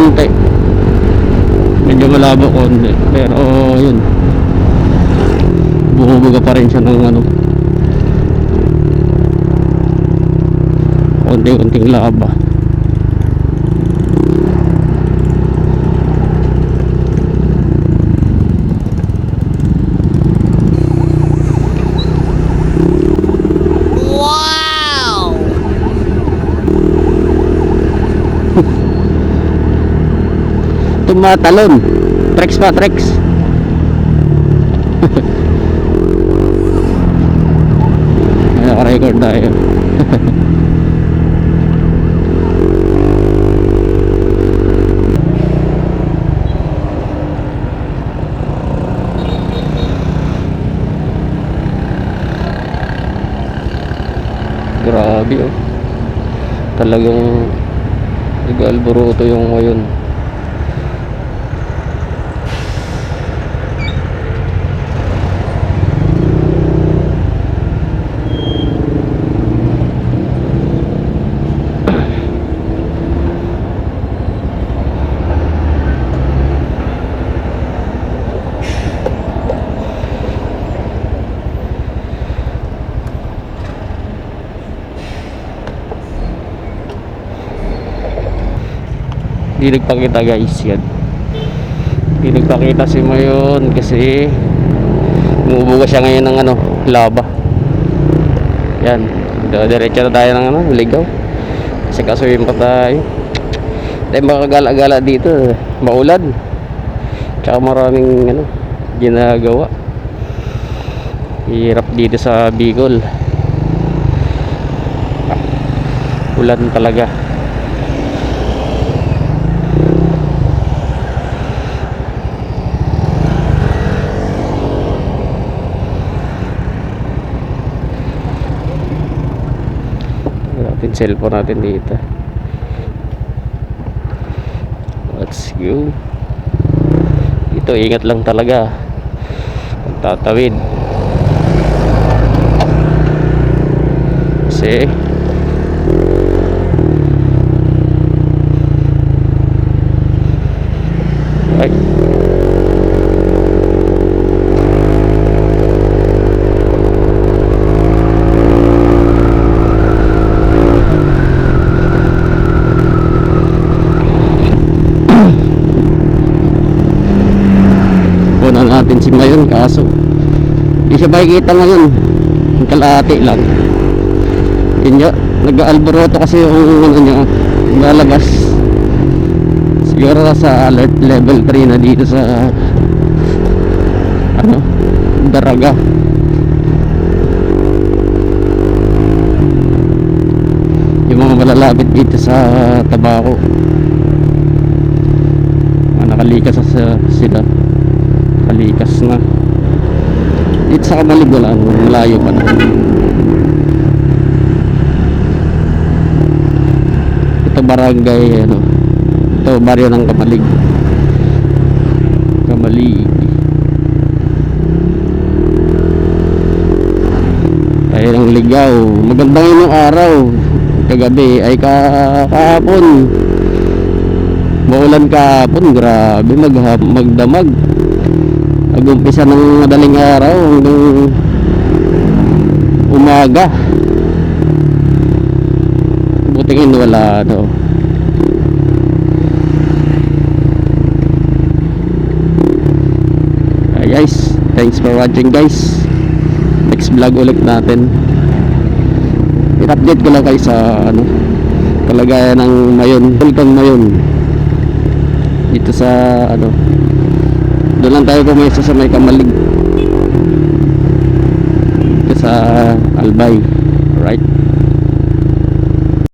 konti, medyo malabo konti, pero yun, bumubuga pa rin siya ng ano, konti-konting laba. Tumatalon, Trex pa, Trex. Naka-record tayo. Grabe oh, talagang nag-alboroto yung ngayon. Hindi nagpakita guys yan. Hindi nagpakita si Mayon kasi umubuga siya ngayon ng ano, laba. Yan, diretso na tayo ng ano, ligaw. Kasi kasuyin pa tayo. Tayo makagala-gala dito, maulan. Tsaka maraming ano, ginagawa. Hirap dito sa Bicol. Ulan talaga. Natin cellphone natin dito. Let's go. Ito ingat lang talaga pagtatawid kasi ay natin si Mayon, kaso hindi siya makikita ngayon, kalahati lang. Yun yun, nag-alboroto kasi yung ano niya, lalabas siguro sa alert level 3 na dito sa ano, Daraga. Yung mga malalapit dito sa Tabaco, nakalikas sa sila, kalikas na dito sa Kamalig. Wala, malayo pa na. Ito barangay ano, ito baryo ng Kamalig. Tayo ng ligaw. Maganda ngayon yung araw. Kagabi ay kahapon maulan kahapon. Grabe, magdamag. Nag-umpisa ng madaling araw hanggang umaga. Buti ngayon wala ano. Guys, thanks for watching guys. Next vlog ulit natin. I-update ko lang kayo sa ano, kalagayan ng Mayon, Vulcan Mayon dito sa ano, doon lang tayo pumaysa sa may Kamalig dito sa Albay. Alright.